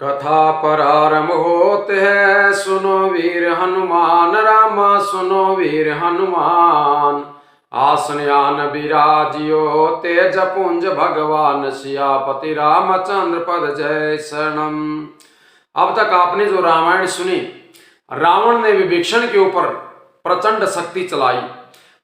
कथा प्रारंभ होते है, सुनो वीर हनुमान रामा, सुनो वीर हनुमान। आसनयान विराजियो तेज पुंज भगवान, सियापति रामचंद्र पद जय शरणम। अब तक आपने जो रामायण सुनी, रावण ने विभीषण के ऊपर प्रचंड शक्ति चलाई।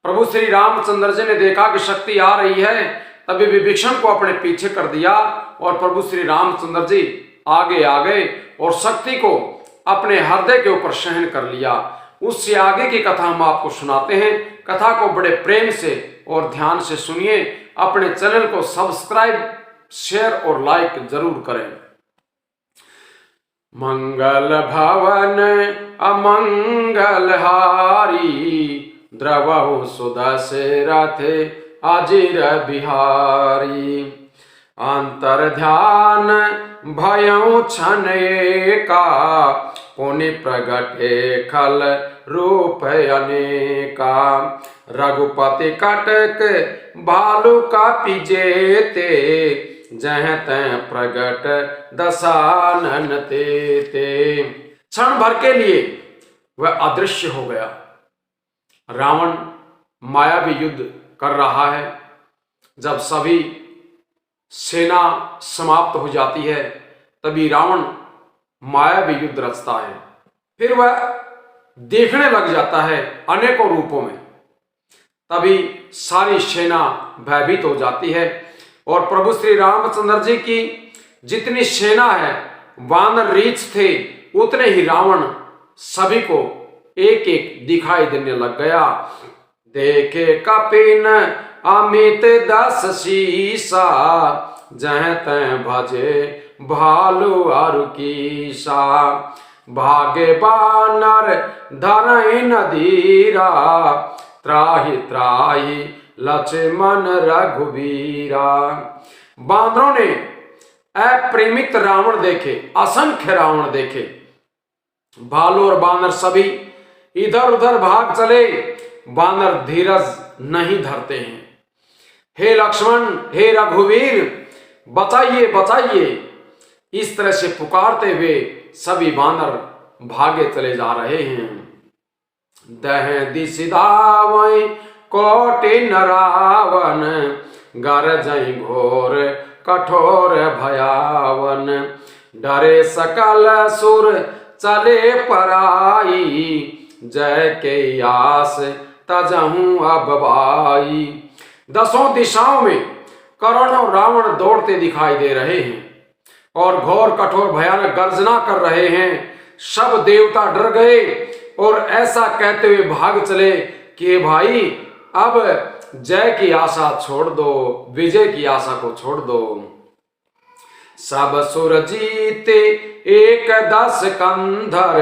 प्रभु श्री रामचंद्र जी ने देखा कि शक्ति आ रही है, तभी विभीषण को अपने पीछे कर दिया और प्रभु श्री रामचंद्र जी आगे आ गए और शक्ति को अपने हृदय के ऊपर सहन कर लिया। उससे आगे की कथा हम आपको सुनाते हैं। कथा को बड़े प्रेम से और ध्यान से सुनिए। अपने चैनल को सब्सक्राइब, शेयर और लाइक जरूर करें। मंगल भवन अमंगल हारी, द्रवहु सुदशरथ अजिर बिहारी। अंतर ध्यान भयउ क्षण एका, पुनि प्रगटे खल रूप अनेका। रघुपति कटक भालु कापि जेते, जह तह प्रगट दशानन तेते। क्षण भर के लिए वह अदृश्य हो गया। रावण मायावी युद्ध कर रहा है। जब सभी सेना समाप्त हो जाती है, तभी रावण मायावी युद्ध रचता है। फिर वह देखने लग जाता है अनेकों रूपों में। तभी सारी सेना भयभीत हो जाती है और प्रभु श्री रामचंद्र जी की जितनी सेना है, वानर रीछ थे, उतने ही रावण सभी को एक एक दिखाई देने लग गया। देखे कपिन अमित दस शीसा, जह तह भजे भालू अरु कीसा। भागे बानर धरई नदीरा, त्राहि त्राहि लक्ष्मण रघुबीरा। बांदरों ने अप्रेमित रावण देखे, असंख्य रावण देखे। भालू और बानर सभी इधर उधर भाग चले। बानर धीरज नहीं धरते हैं। हे लक्ष्मण, हे रघुवीर, बचाइए बचाइए, इस तरह से पुकारते हुए सभी बानर भागे चले जा रहे हैं। दह दिशि धावै कोटि नरावन, गरजै घोर कठोर भयावन। डरे सकल सुर चले पराई, जय के आस तजहूं अब भाई। दसों दिशाओं में करोड़ों रावण दौड़ते दिखाई दे रहे हैं और घोर कठोर भयानक गर्जना कर रहे हैं। सब देवता डर गए और ऐसा कहते हुए भाग चले कि भाई, अब जय की आशा छोड़ दो, विजय की आशा को छोड़ दो। सब सुर जीते एक दस कंधर,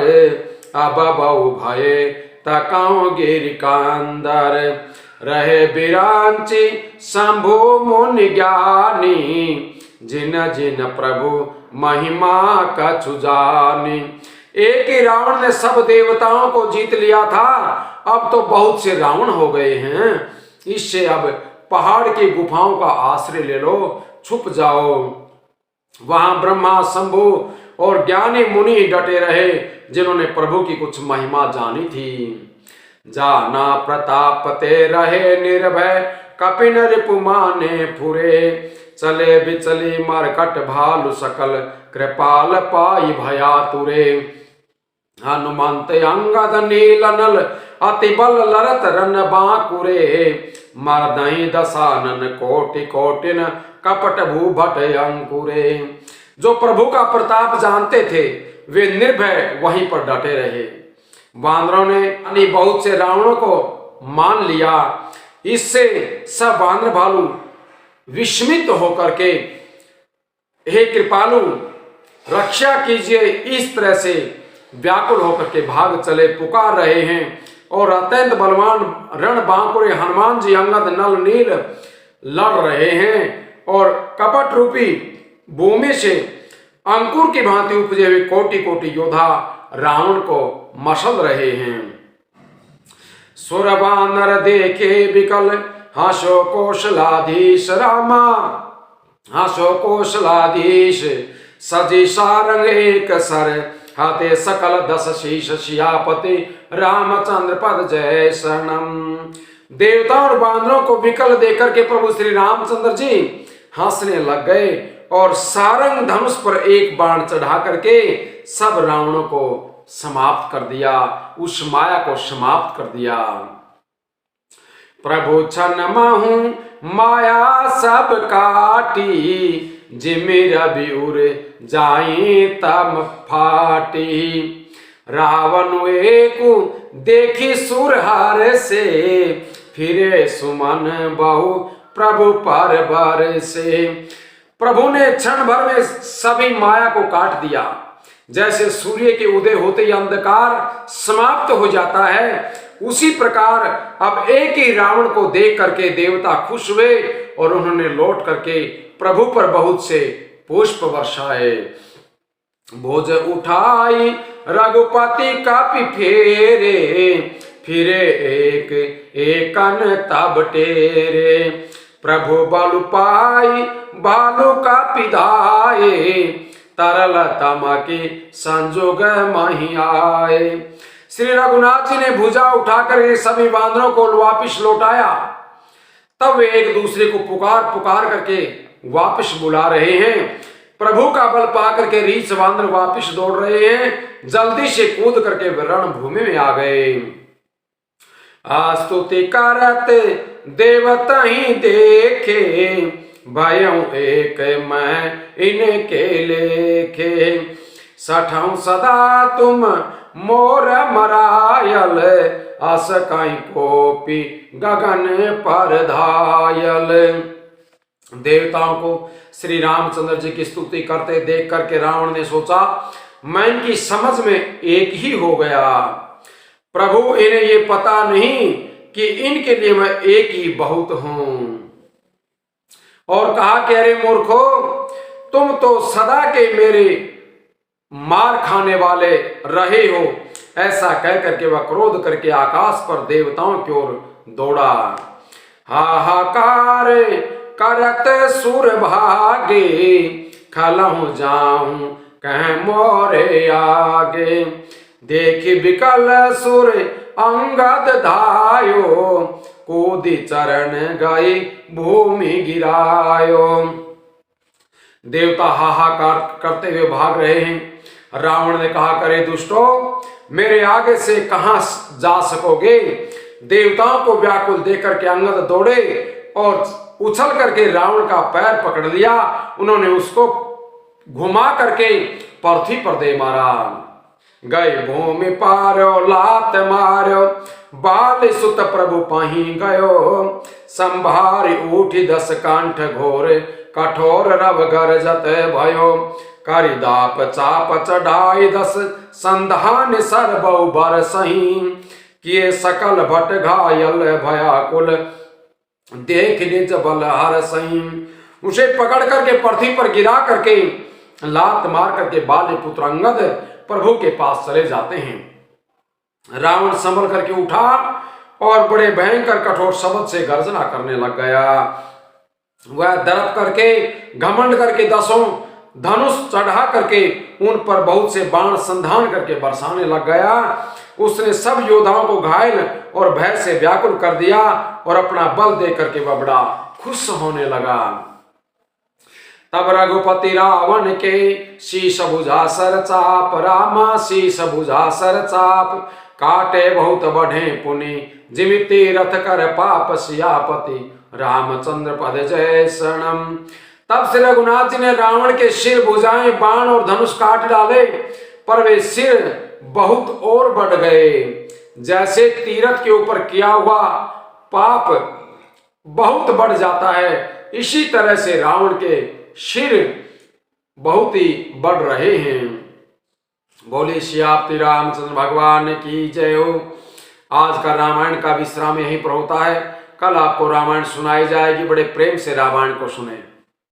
अब बहु भय तकाओ गिर कांदर। रहे बिरांची शंभु मुनि ज्ञानी, जिन जिन प्रभु महिमा कछु जानी। एक ही रावण ने सब देवताओं को जीत लिया था, अब तो बहुत से रावण हो गए हैं। इससे अब पहाड़ की गुफाओं का आश्रय ले लो, छुप जाओ। वहां ब्रह्मा, शंभु और ज्ञानी मुनि डटे रहे, जिन्होंने प्रभु की कुछ महिमा जानी थी। जाना प्रताप ते रहे निर्भय, कपिन रिपु माने फुरे। चले बिचली मरकट भालु सकल, कृपाल पाई भयातुरे। हनुमंत अंगद नील नल, अति बल लरत रन बांकुरे। मरदई दशानन कोटि कोटिन, कपट भूभट अंकुरे। जो प्रभु का प्रताप जानते थे, वे निर्भय वहीं पर डटे रहे। बांदरों ने बहुत से रावणों को मान लिया। इससे सब बानर भालू विस्मित होकर के, हे कृपालु रक्षा कीजिए, इस तरह से व्याकुल होकर के भाग चले, पुकार रहे हैं। और अत्यंत बलवान रण बांकुरे हनुमान जी अंगद नल नील लड़ रहे हैं और कपट रूपी भूमि से अंकुर की भांति उपजे हुए कोटि कोटि योद्धा रावण को मसल रहे हैं। सुर बानर देखे विकल, हसो कौशलाधीश रामा, हसो कौशलाधीश। सजी सारंग एक सर हाथे सकल दस शीश सियापति रामचंद्र पद जय शरणम। देवता और बांदरों को विकल देकर के प्रभु श्री रामचंद्र जी हंसने लग गए और सारंग धनुष पर एक बाण चढ़ा करके सब रावणों को समाप्त कर दिया, उस माया को समाप्त कर दिया। प्रभु छन महु माया सब काटी, जिमिर बिउर जाई तम फाटी। रावण एक देखी सुरहार से, फिरे सुमन बहु प्रभु पर बर से। प्रभु ने क्षण भर में सभी माया को काट दिया। जैसे सूर्य के उदय होते ही अंधकार समाप्त हो जाता है, उसी प्रकार अब एक ही रावण को देख करके देवता खुश हुए और उन्होंने लौट करके प्रभु पर बहुत से पुष्प वर्षाए। भोज उठाई रघुपति कापी फेरे, फिरे एक एकन तब टेरे। प्रभु बल पाई बालू का पिधाए, तरल तमकी संजोग मही आए। श्री रघुनाथ जी ने भुजा उठाकर सभी बांदरों को वापिस लौटाया। तब वे एक दूसरे को पुकार पुकार करके वापिस बुला रहे हैं। प्रभु का बल पाकर के रीछ बांदर वापिस दौड़ रहे हैं। जल्दी से कूद करके रणभूमि में आ गए। स्तुति करत देवता ही देखे, भयं एक मैं इनके लेखे। सठौ सदा तुम मोर मरायल, अस कई कोपी गगन पर धायल। देवताओं को श्री रामचंद्र जी की स्तुति करते देख करके रावण ने सोचा, मैं इनकी समझ में एक ही हो गया। प्रभु इन्हें ये पता नहीं कि इनके लिए मैं एक ही बहुत हूं। और कहा कि अरे मूर्खो, तुम तो सदा के मेरे मार खाने वाले रहे हो। ऐसा कह करके वह क्रोध करके आकाश पर देवताओं की ओर दौड़ा। हाहाकार करत सुर भागे, खलहु जाऊं कह मोरे आगे। देखी विकल सुर अंगद धायो, कूदी चरण गई भूमि गिरायो। देवता हाहाकार करते हुए भाग रहे हैं। रावण ने कहा, करे दुष्टो, मेरे आगे से कहां जा सकोगे। देवताओं को व्याकुल देकर के अंगद दौड़े और उछल करके रावण का पैर पकड़ लिया। उन्होंने उसको घुमा करके पृथ्वी पर दे मारा। गए भूमि पारो लात मारो, बाल सुत प्रभु पही गयो। संभारी उठी 10 कंठ घोर, कठोर रव गरजत भयो। करिदाप चाप चढ़ाई 10 संधान सर बहु बर सही। किए सकल भट घायल भयाकुल, देख निज बल हर सही। उसे पकड़ करके पृथ्वी पर गिरा करके लात मार करके बाली पुत्र अंगद प्रभु के पास चले जाते हैं। रावण संभल करके उठा और बड़े भयंकर कठोर शब्द से गर्जना करने लग गया। वह दर्प करके घमंड करके 10 धनुष चढ़ा करके उन पर बहुत से बाण संधान करके बरसाने लग गया। उसने सब योद्धाओं को घायल और भय से व्याकुल कर दिया और अपना बल दे करके वह बड़ा खुश होने लगा। तब रघुपति रावण के शीश भुजा सर चाप, रामा शीश भुजा सर चाप। काटे बहुत बढ़े पुनि, जिमिति रथ कर पाप। सियापति रामचंद्र पद जय शरणम। तब श्री रघुनाथ जी ने रावण के सिर, भुजाएं, बाण और धनुष काट डाले, पर वे सिर बहुत और बढ़ गए। जैसे तीरथ के ऊपर किया हुआ पाप बहुत बढ़ जाता है, इसी तरह से रावण के सिर बहुत ही बढ़ रहे हैं। बोले श्री रामचंद्र भगवान की जय हो। आज का रामायण का विश्राम यहीं पर होता है। कल आपको रामायण सुनाई जाएगी। बड़े प्रेम से रामायण को सुने।